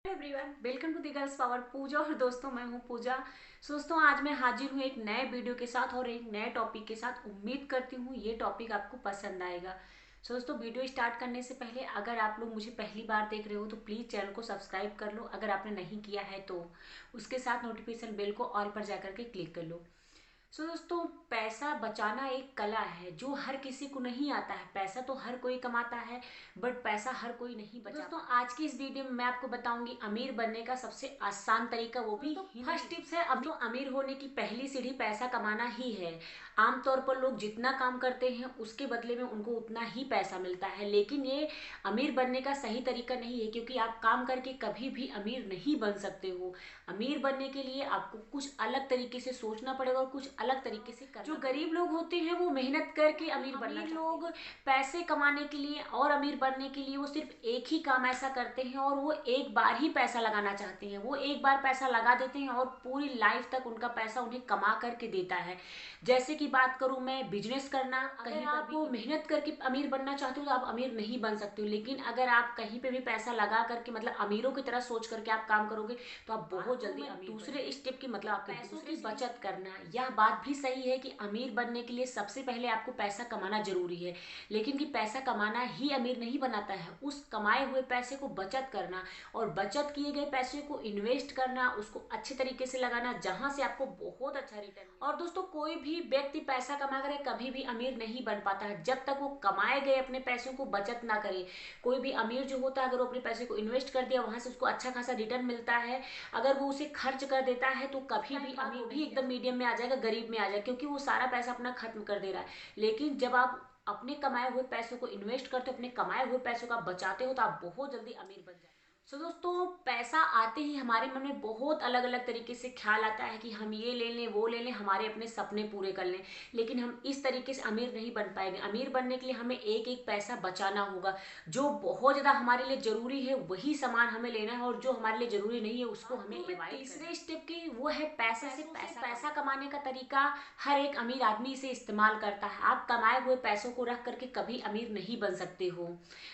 Everyone, welcome to the girls power Pooja. और दोस्तों, मैं हूं पूजा। दोस्तों, आज मैं हाजिर हूं एक नए वीडियो के साथ और एक नए टॉपिक के साथ। उम्मीद करती हूं ये टॉपिक आपको पसंद आएगा। दोस्तों, वीडियो स्टार्ट करने से पहले अगर आप लोग मुझे पहली बार देख रहे हो तो प्लीज़ चैनल को सब्सक्राइब कर लो। अगर आपने नहीं किया है तो उसके साथ नोटिफिकेशन बेल को ऑल पर जाकर के क्लिक कर लो। दोस्तों, पैसा बचाना एक कला है जो हर किसी को नहीं आता है। पैसा तो हर कोई कमाता है, बट पैसा हर कोई नहीं बचा। दोस्तों, आज की इस वीडियो में मैं आपको बताऊंगी अमीर बनने का सबसे आसान तरीका, वो भी फर्स्ट टिप्स है। अब तो अमीर होने की पहली सीढ़ी पैसा कमाना ही है। आमतौर पर लोग जितना काम करते हैं उसके बदले में उनको उतना ही पैसा मिलता है, लेकिन ये अमीर बनने का सही तरीका नहीं है, क्योंकि आप काम करके कभी भी अमीर नहीं बन सकते हो। अमीर बनने के लिए आपको कुछ अलग तरीके से सोचना पड़ेगा और कुछ अलग तरीके से करना। जो गरीब लोग होते हैं वो मेहनत करके अमीर बनना चाहते हैं। लोग पैसे कमाने के लिए और अमीर बनने के लिए वो सिर्फ एक ही काम ऐसा करते हैं और वो एक बार ही पैसा लगाना चाहते हैं। वो एक बार पैसा लगा देते हैं और पूरी लाइफ तक उनका पैसा उन्हें कमा करके देता है। जैसे कि बात करूं मैं बिजनेस करना, कहीं आप मेहनत करके अमीर बनना चाहते हो तो आप अमीर नहीं बन सकते हो, लेकिन अगर आप कहीं पे भी पैसा लगा करके मतलब अमीरों की तरह सोच करके आप काम करोगे तो आप बहुत जल्दी अमीर। दूसरे स्टेप की मतलब आपके पैसों की बचत करना। यह बात भी सही है कि अमीर बनने के लिए सबसे पहले आपको पैसा कमाना जरूरी है, लेकिन कि पैसा कमाना ही अमीर नहीं बनाता है। उस कमाए हुए पैसे को बचत करना और बचत किए गए पैसे को इन्वेस्ट करना, उसको अच्छे तरीके से लगाना, जहां से आपको बहुत अच्छा रिटर्न। और दोस्तों, कोई भी व्यक्ति पैसा कमा कर कभी भी अमीर नहीं बन पाता है जब तक वो कमाए गए अपने पैसों को बचत ना करे। कोई भी अमीर जो होता है, अगर वो अपने पैसे को इन्वेस्ट कर दिया, वहां से उसको अच्छा खासा रिटर्न मिलता है, अगर वो उसे खर्च कर देता है तो कभी भी अमीर भी एकदम मीडियम में आ जाएगा, गरीब में आ जाएगा, क्योंकि वो सारा पैसा अपना खत्म कर दे रहा है। लेकिन जब आप अपने कमाए हुए पैसों को इन्वेस्ट करते हो, अपने कमाए हुए पैसों का बचाते हो, तो आप बहुत जल्दी अमीर बन जाते हो। दोस्तों, पैसा आते ही हमारे मन में बहुत अलग अलग तरीके से ख्याल आता है कि हम ये ले लें, वो ले लें, हमारे अपने सपने पूरे कर लें, लेकिन हम इस तरीके से अमीर नहीं बन पाएंगे। अमीर बनने के लिए हमें एक एक पैसा बचाना होगा। जो बहुत ज़्यादा हमारे लिए ज़रूरी है वही सामान हमें लेना है, और जो हमारे लिए ज़रूरी नहीं है उसको हमें अवॉइड। तीसरे स्टेप की वो है पैसे से पैसा कमाने का तरीका। हर एक अमीर आदमी इसे इस्तेमाल करता है। आप कमाए हुए पैसों को रख करके कभी अमीर नहीं बन सकते हो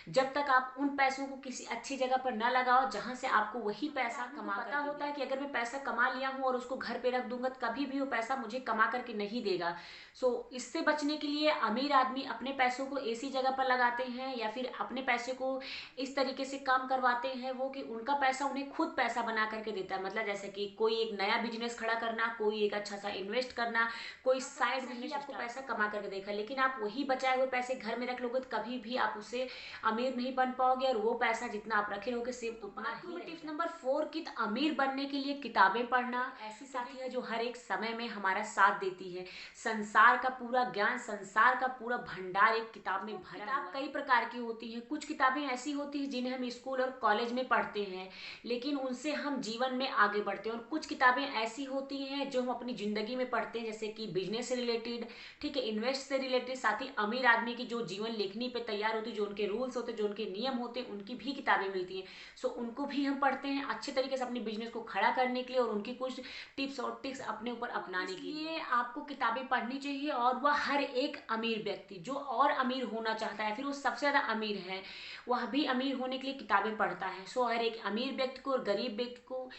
जब तक आप उन पैसों को किसी अच्छी जगह पर न लगाओ जहां से आपको वही पैसा कमा। पता होता है कि अगर मैं पैसा कमा लिया हूं और उसको घर पे रख दूंगा तो कभी भी वो पैसा मुझे कमा करके नहीं देगा। इससे बचने के लिए अमीर आदमी अपने पैसों को ऐसी जगह पर लगाते हैं या फिर अपने पैसे को इस तरीके से काम करवाते हैं वो कि उनका पैसा उन्हें खुद पैसा बना करके देता है। मतलब जैसे कि कोई एक नया बिजनेस खड़ा करना, कोई एक अच्छा सा इन्वेस्ट करना, कोई साइड बिजनेस आपको पैसा कमा करके देगा, लेकिन आप वही बचाए हुए पैसे घर में रख लोगे तो कभी भी आप उसे अमीर नहीं बन पाओगे, और वो पैसा जितना आप रखे रहोगे सिर्फ उतना ही। टिप्स नंबर 4 की अमीर बनने के लिए किताबें पढ़ना। ऐसी साथी है जो हर एक समय में हमारा साथ देती है। संसार का पूरा ज्ञान, संसार का पूरा भंडार एक किताब में भरा। किताब कई प्रकार की होती हैं। कुछ किताबें ऐसी होती हैं जिन्हें हम स्कूल और कॉलेज में पढ़ते हैं, लेकिन उनसे हम जीवन में आगे बढ़ते हैं। और कुछ किताबें ऐसी होती हैं जो हम अपनी जिंदगी में पढ़ते हैं, जैसे कि बिजनेस से रिलेटेड, ठीक है, इन्वेस्ट से रिलेटेड, साथ ही अमीर आदमी की जो जीवन लेखनी पे तैयार होती है, जो उनके रूल्स होते हैं, जो उनके नियम होते हैं, उनकी भी किताबें मिलती हैं। उनको भी हम पढ़ते हैं अच्छे तरीके से अपने बिजनेस को खड़ा करने के लिए और उनकी कुछ टिप्स और ट्रिक्स अपने ऊपर अपनाने के लिए आपको किताबें पढ़नी चाहिए। और वह हर एक अमीर व्यक्ति जो और अमीर होना चाहता है, फिर वो सबसे ज्यादा अमीर है, वह भी अमीर होने के लिए किताबें पढ़ता है। हर एक अमीर व्यक्ति को और गरीब व्यक्ति को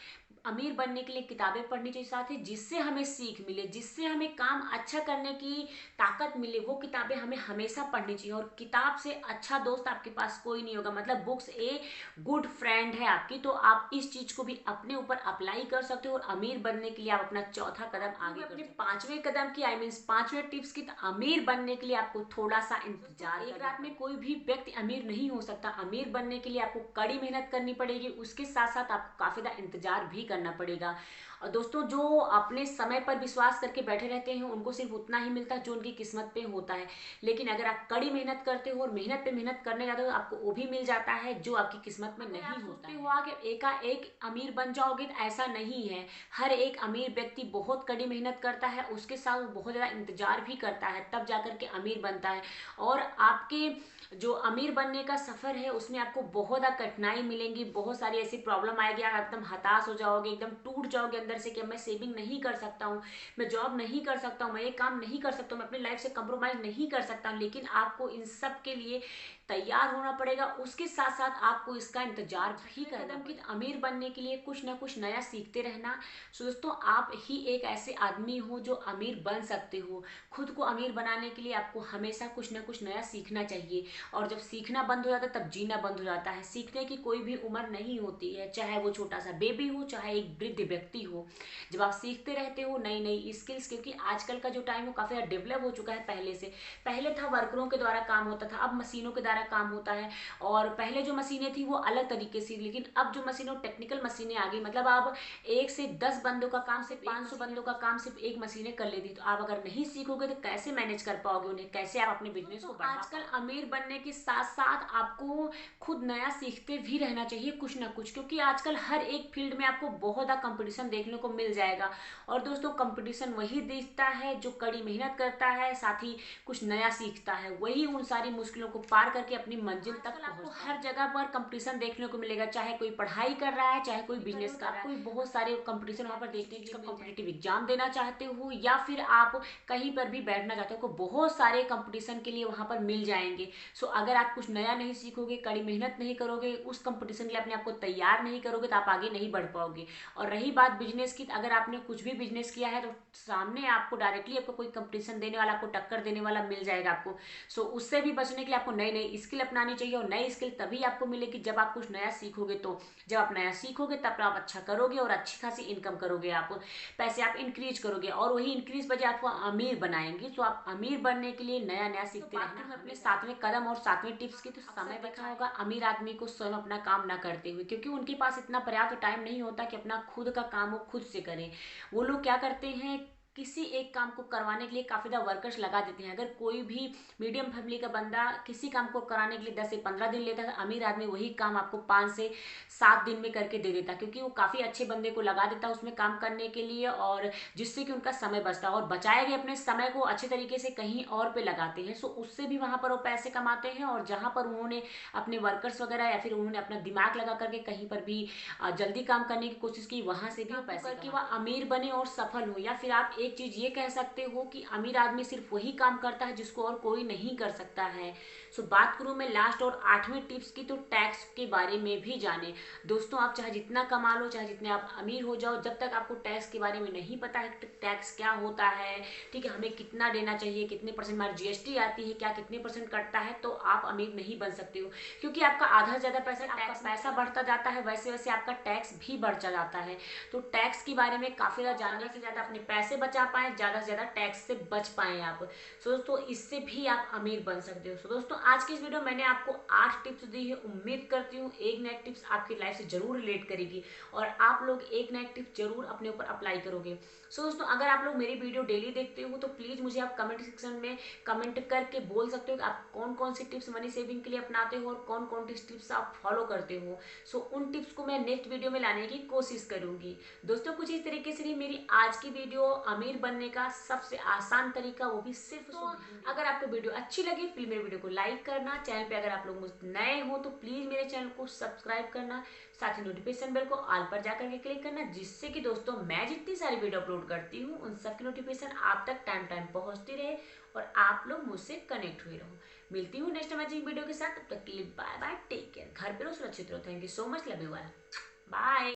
अमीर बनने के लिए किताबें पढ़नी चाहिए, साथ ही जिससे हमें सीख मिले, जिससे हमें काम अच्छा करने की ताकत मिले, वो किताबें हमें हमेशा पढ़नी चाहिए। और किताब से अच्छा दोस्त आपके पास कोई नहीं होगा। मतलब बुक्स ए गुड फ्रेंड है आपकी। तो आप इस चीज को भी अपने ऊपर अप्लाई कर सकते हो और अमीर बनने के लिए आप अपना चौथा कदम आगे अपने पांचवें कदम की पांचवें टिप्स की, अमीर बनने के लिए आपको थोड़ा सा इंतजार। एक रात में कोई भी व्यक्ति अमीर नहीं हो सकता। अमीर बनने के लिए आपको कड़ी मेहनत करनी पड़ेगी, उसके साथ साथ आपको काफी ज्यादा इंतजार भी करना पड़ेगा। और दोस्तों, जो अपने समय पर विश्वास करके बैठे रहते हैं उनको सिर्फ उतना ही मिलता है जो उनकी किस्मत पे होता है, लेकिन अगर आप कड़ी मेहनत करते हो और मेहनत पे मेहनत करने जाते हो तो आपको वो भी मिल जाता है जो आपकी किस्मत में नहीं होता है। हुआ कि एकाएक अमीर बन जाओगे तो ऐसा नहीं है। हर एक अमीर व्यक्ति बहुत कड़ी मेहनत करता है, उसके साथ वो बहुत ज्यादा इंतजार भी करता है, तब जाकर के अमीर बनता है। और आपके जो अमीर बनने का सफर है उसमें आपको बहुत ज्यादा कठिनाई मिलेंगी, बहुत सारी ऐसी प्रॉब्लम आएगी, आप एकदम हताश हो जाओगे, एकदम टूट जाओगे अंदर से कि मैं सेविंग नहीं कर सकता हूँ, मैं जॉब नहीं कर सकता हूँ, मैं ये काम नहीं कर सकता हूँ, मैं अपनी लाइफ से कंप्रोमाइज नहीं कर सकता हूँ। लेकिन आपको इन सब के लिए तैयार होना पड़ेगा, उसके साथ साथ आपको इसका इंतजार भी करना कि अमीर बनने के लिए कुछ ना कुछ नया सीखते रहना। सो दोस्तों, आप ही एक ऐसे आदमी हो जो अमीर बन सकते हो। खुद को अमीर बनाने के लिए आपको हमेशा कुछ ना कुछ नया सीखना चाहिए, और जब सीखना बंद हो जाता है तब जीना बंद हो जाता है। सीखने की कोई भी उम्र नहीं होती है, चाहे वो छोटा सा बेबी हो, चाहे एक वृद्ध व्यक्ति हो। जब आप सीखते रहते हो नई नई स्किल्स, क्योंकि आजकल का जो टाइम है काफ़ी डेवलप हो चुका है पहले से। पहले था वर्करों के द्वारा काम होता था, अब मशीनों के द्वारा काम होता है। और पहले जो मशीनें थी वो अलग तरीके से, लेकिन अब जो मशीनों टेक्निकल मशीनें आ गई, मतलब आप 1 से 10 बंदों का काम सिर्फ 500 बंदों का काम सिर्फ एक मशीनें कर लेती। तो आप अगर नहीं सीखोगे तो कैसे मैनेज कर पाओगे उन्हें, कैसे आप अपने बिजनेस को बढ़ा। आजकल अमीर बनने के साथ साथ आपको खुद नया सीखते भी रहना चाहिए कुछ ना कुछ, क्योंकि आजकल हर एक फील्ड में आपको बहुत ज़्यादा कंपटीशन देखने को मिल जाएगा। और दोस्तों, कंपटीशन वही दिखता है जो कड़ी मेहनत करता है, साथ ही कुछ नया सीखता है, वही उन सारी मुश्किलों को पार करके अपनी मंजिल तक आपको हर जगह पर कंपटीशन देखने को मिलेगा। चाहे कोई पढ़ाई कर रहा है, चाहे कोई बिजनेस कर रहा है, कोई बहुत सारे कंपटीशन वहाँ पर देखने के लिए कॉम्पिटिटिव एग्जाम देना चाहते हो, या फिर आप कहीं पर भी बैठना चाहते हो, बहुत सारे कंपटीशन के लिए वहाँ पर मिल जाएंगे। सो अगर आप कुछ नया नहीं सीखोगे, कड़ी मेहनत नहीं करोगे, उस कंपटीशन के लिए अपने आप को तैयार नहीं करोगे, तो आप आगे नहीं बढ़ पाओगे। और रही बात बिजनेस की, अगर आपने कुछ भी बिजनेस किया है तो सामने आपको डायरेक्टली आपको कोई कंपटीशन देने वाला, आपको टक्कर देने वाला मिल जाएगा आपको। सो उससे भी बचने के लिए आपको नई नई स्किल अपनानी चाहिए, और नई स्किल तभी आपको मिलेगी जब आप कुछ नया सीखोगे। तो जब आप नया सीखोगे तब आप अच्छा करोगे और अच्छी खासी इनकम करोगे, आप पैसे आप इंक्रीज करोगे, और वही इंक्रीज वजह आपको अमीर बनाएंगे। तो आप अमीर बनने के लिए नया नया सीखते रहना। अपने 7वें कदम और 7वें टिप्स की, तो समय देखा होगा अमीर आदमी को स्वयं अपना काम ना करते हुए, क्योंकि उनके पास इतना पर्याप्त टाइम नहीं होता कि अपना खुद का काम वो खुद से करें। वो लोग क्या करते हैं, किसी एक काम को करवाने के लिए काफ़ी ज़्यादा वर्कर्स लगा देते हैं। अगर कोई भी मीडियम फैमिली का बंदा किसी काम को कराने के लिए 10 से 15 दिन लेता है, अमीर आदमी वही काम आपको 5 से 7 दिन में करके दे देता, क्योंकि वो काफ़ी अच्छे बंदे को लगा देता है उसमें काम करने के लिए, और जिससे कि उनका समय बचता है, और बचाए गए अपने समय को अच्छे तरीके से कहीं और पे लगाते हैं। सो उससे भी वहाँ पर वो पैसे कमाते हैं, और जहाँ पर उन्होंने अपने वर्कर्स वगैरह या फिर उन्होंने अपना दिमाग लगा करके कहीं पर भी जल्दी काम करने की कोशिश की, वहाँ से भी पैसे करके वह अमीर बने और सफल हो। या फिर आप एक चीज़ ये कह सकते हो कि अमीर आदमी सिर्फ वही काम करता है जिसको और कोई नहीं कर सकता है। सो बात करूँ मैं लास्ट और 8वें टिप्स की, तो टैक्स के बारे में भी जाने। दोस्तों, आप चाहे जितना कमा लो, चाहे जितने आप अमीर हो जाओ, जब तक आपको टैक्स के बारे में नहीं पता है टैक्स क्या होता है, ठीक है, हमें कितना देना चाहिए, कितने परसेंट हमारी जीएसटी आती है, क्या कितने परसेंट कटता है, तो आप अमीर नहीं बन सकते हो। क्योंकि आपका आधा से ज़्यादा पैसा, आपका पैसा बढ़ता जाता है, वैसे वैसे आपका टैक्स भी बढ़ता जाता है। तो टैक्स के बारे में काफ़ी ज़्यादा जानने से ज़्यादा अपने पैसे बचा पाएँ, ज़्यादा से ज़्यादा टैक्स से बच पाएँ आप। सो दोस्तों, इससे भी आप अमीर बन सकते हो। सो दोस्तों, आज की इस वीडियो में मैंने आपको 8 टिप्स दी है। उम्मीद करती हूँ एक ना एक टिप्स आपकी लाइफ से जरूर रिलेट करेगी, और आप लोग एक ना एक टिप्स जरूर अपने ऊपर अप्लाई करोगे। सो दोस्तों, अगर आप लोग मेरी वीडियो डेली देखते हो तो प्लीज़ मुझे आप कमेंट सेक्शन में कमेंट करके बोल सकते हो कि आप कौन कौन सी टिप्स मनी सेविंग के लिए अपनाते हो, और कौन कौन सी टिप्स आप फॉलो करते हो। सो उन टिप्स को मैं नेक्स्ट वीडियो में लाने की कोशिश करूंगी। दोस्तों, कुछ इस तरीके से मेरी आज की वीडियो अमीर बनने का सबसे आसान तरीका, वो भी सिर्फ अगर आपको वीडियो अच्छी लगी प्लीज मेरे वीडियो को लाइक करना। चैनल पे अगर आप लोग नए हो तो प्लीज मेरे चैनल को सब्सक्राइब करना, साथ ही नोटिफिकेशन बेल को ऑल पर जाकर के क्लिक करना, जिससे कि दोस्तों मैं जितनी सारी वीडियो अपलोड करती हूँ उन सबकी नोटिफिकेशन आप तक टाइम टाइम पहुंचती रहे, और आप लोग मुझसे कनेक्ट हुए रहो। मिलती हूँ नेक्स्ट अमेजिंग वीडियो के साथ, तब तक के लिए बाय बाय, टेक केयर, घर पे रहो, सुरक्षित रहो। Thank you so much, love you all, bye.